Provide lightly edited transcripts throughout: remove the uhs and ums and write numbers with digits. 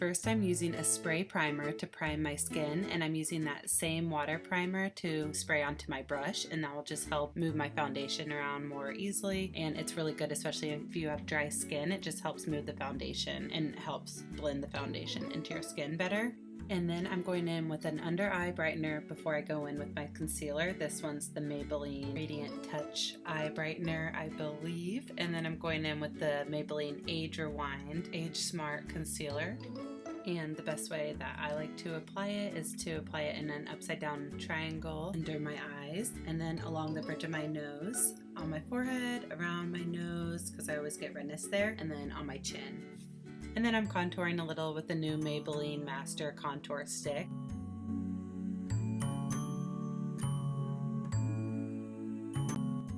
First, I'm using a spray primer to prime my skin, and I'm using that same water primer to spray onto my brush, and that will just help move my foundation around more easily. And it's really good, especially if you have dry skin. It just helps move the foundation and helps blend the foundation into your skin better. And then I'm going in with an under eye brightener before I go in with my concealer. This one's the Maybelline Radiant Touch Eye Brightener, I believe. And then I'm going in with the Maybelline Age Rewind Age Smart Concealer. And the best way that I like to apply it is to apply it in an upside down triangle under my eyes, and then along the bridge of my nose, on my forehead, around my nose, because I always get redness there, and then on my chin. And then I'm contouring a little with the new Maybelline Master Contour Stick.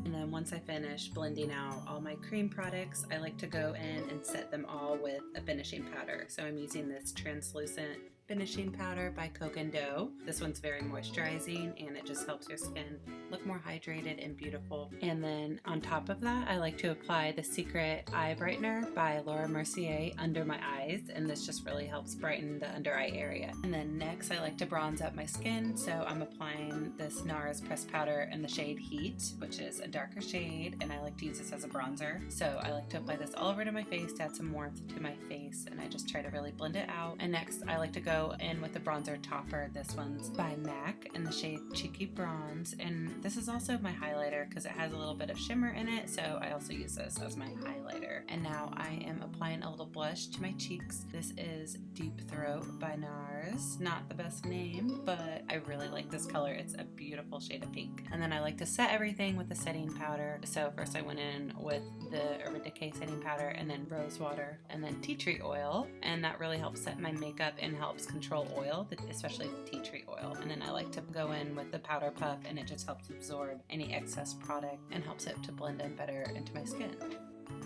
And then once I finish blending out all my cream products, I like to go in and set them all with a finishing powder. So I'm using this translucent finishing powder by Coke & Dough. This one's very moisturizing and it just helps your skin look more hydrated and beautiful. And then on top of that, I like to apply the Secret Eye Brightener by Laura Mercier under my eyes, and this just really helps brighten the under eye area. And then next, I like to bronze up my skin, so I'm applying this Nars pressed powder in the shade Heat, which is a darker shade, and I like to use this as a bronzer. So I like to apply this all over to my face to add some warmth to my face, and I just try to really blend it out. And next, I like to go in with the bronzer topper. This one's by MAC in the shade Cheeky Bronze, and this is also my highlighter because it has a little bit of shimmer in it, so I also use this as my highlighter. And now I am applying a little blush to my cheeks. This is Deep Throat by Nars. Not the best name, but I really like this color. It's a beautiful shade of pink. And then I like to set everything with a setting powder. So first I went in with the Urban Decay setting powder, and then rose water, and then tea tree oil, and that really helps set my makeup and helps control oil, especially the tea tree oil. And then I like to go in with the powder puff, and it just helps absorb any excess product and helps it to blend in better into my skin.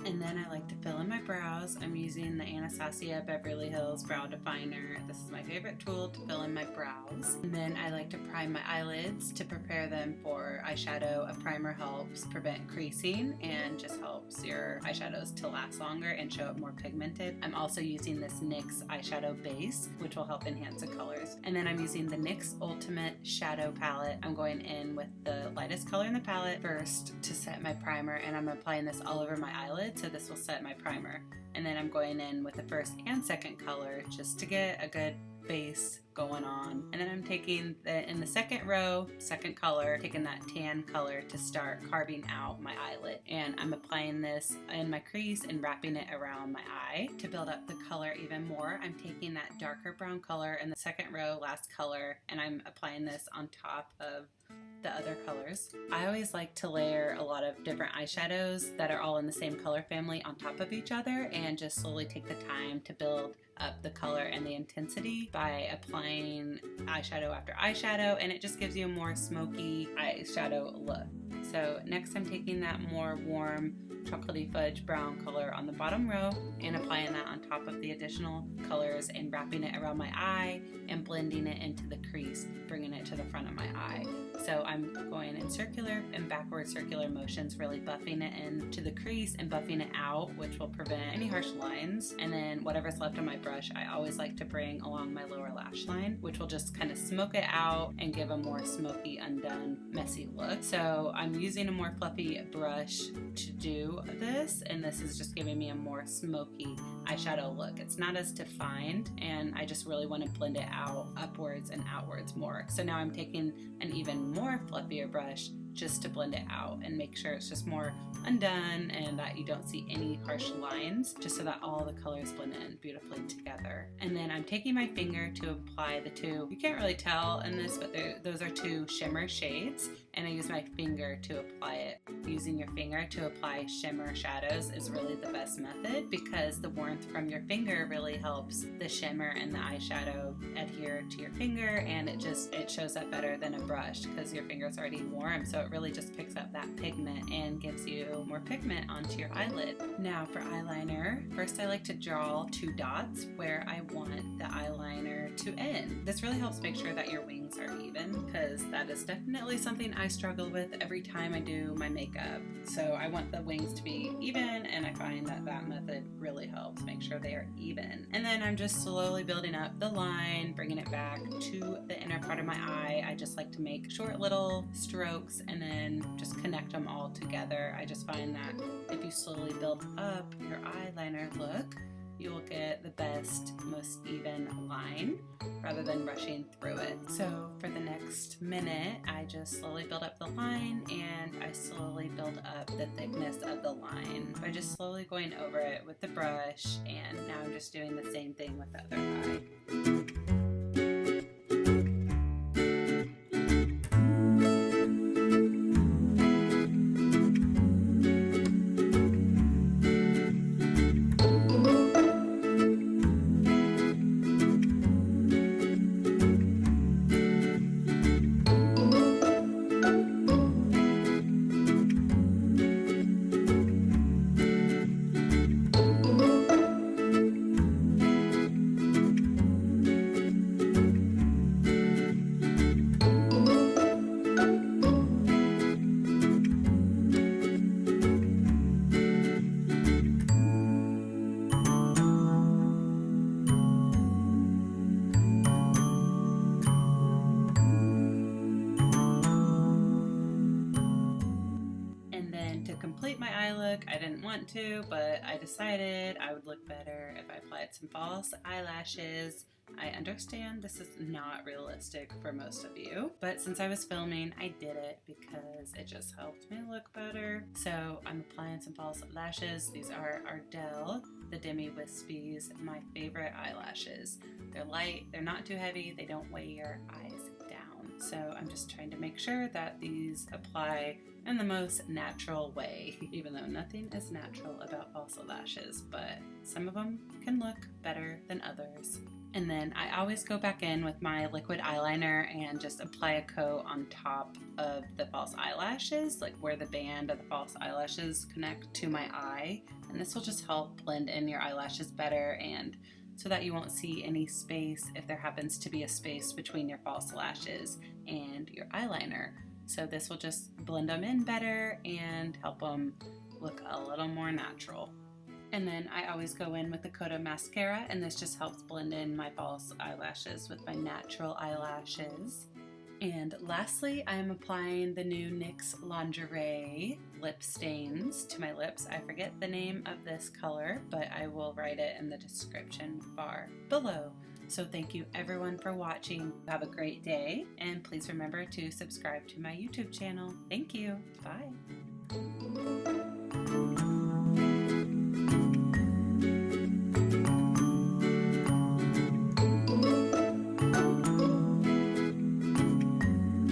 And then I like to fill in my brows. I'm using the Anastasia Beverly Hills Brow Definer. This is my favorite tool to fill in my brows. And then I like to prime my eyelids to prepare them for eyeshadow. A primer helps prevent creasing and just helps your eyeshadows to last longer and show up more pigmented. I'm also using this NYX eyeshadow base, which will help enhance the colors. And then I'm using the NYX Ultimate Shadow Palette. I'm going in with the lightest color in the palette first to set my primer, and I'm applying this all over my eyelid, so this will set my primer. And then I'm going in with the first and second color just to get a good base going on. And then I'm taking in the second row, second color, taking that tan color to start carving out my eyelid. And I'm applying this in my crease and wrapping it around my eye to build up the color even more. I'm taking that darker brown color in the second row, last color, and I'm applying this on top of the other colors. I always like to layer a lot of different eyeshadows that are all in the same color family on top of each other, and just slowly take the time to build up the color and the intensity by applying eyeshadow after eyeshadow, and it just gives you a more smoky eyeshadow look. So next I'm taking that more warm chocolatey fudge brown color on the bottom row and applying that on top of the additional colors and wrapping it around my eye and blending it into the crease, bringing it to the front of my eye. So I'm going in circular and backward circular motions, really buffing it into the crease and buffing it out, which will prevent any harsh lines. And then whatever's left on my brush, I always like to bring along my lower lash line, which will just kind of smoke it out and give a more smoky, undone, messy look. So I'm using a more fluffy brush to do this, and this is just giving me a more smoky eyeshadow look. It's not as defined, and I just really want to blend it out upwards and outwards more. So now I'm taking an even more fluffier brush just to blend it out and make sure it's just more undone and that you don't see any harsh lines, just so that all the colors blend in beautifully together. And then I'm taking my finger to apply the two, you can't really tell in this, but those are two shimmer shades, and I use my finger to apply it. Using your finger to apply shimmer shadows is really the best method, because the warmth from your finger really helps the shimmer and the eyeshadow adhere to your finger, and it shows up better than a brush because your finger's already warm, so it really just picks up that pigment and gives you more pigment onto your eyelid. Now for eyeliner, first I like to draw two dots where I want the eyeliner to end. This really helps make sure that your wings are even, because that is definitely something I struggle with every time I do my makeup. So I want the wings to be even, and I find that that method really helps make sure they are even. And then I'm just slowly building up the line, bringing it back to the inner part of my eye. I just like to make short little strokes and then just connect them all together. I just find that if you slowly build up your eyeliner look, you will get the best, most even line rather than rushing through it. So for the next minute, I just slowly build up the line and I slowly build up the thickness of the line by just slowly going over it with the brush, and now I'm just doing the same thing with the other eye. Complete my eye look, I didn't want to, but I decided I would look better if I applied some false eyelashes. I understand this is not realistic for most of you, but since I was filming, I did it because it just helped me look better. So I'm applying some false lashes. These are Ardell, the Demi Wispies, my favorite eyelashes. They're light, they're not too heavy, they don't weigh your eyes down. So I'm just trying to make sure that these apply in the most natural way, even though nothing is natural about false lashes, but some of them can look better than others. And then I always go back in with my liquid eyeliner and just apply a coat on top of the false eyelashes, like where the band of the false eyelashes connect to my eye. And this will just help blend in your eyelashes better, and so that you won't see any space if there happens to be a space between your false lashes and your eyeliner. So this will just blend them in better and help them look a little more natural. And then I always go in with a coat of mascara, and this just helps blend in my false eyelashes with my natural eyelashes. And lastly, I'm applying the new NYX Lingerie lip stains to my lips. I forget the name of this color, but I will write it in the description bar below. So thank you everyone for watching. Have a great day, and please remember to subscribe to my YouTube channel. Thank you. Bye.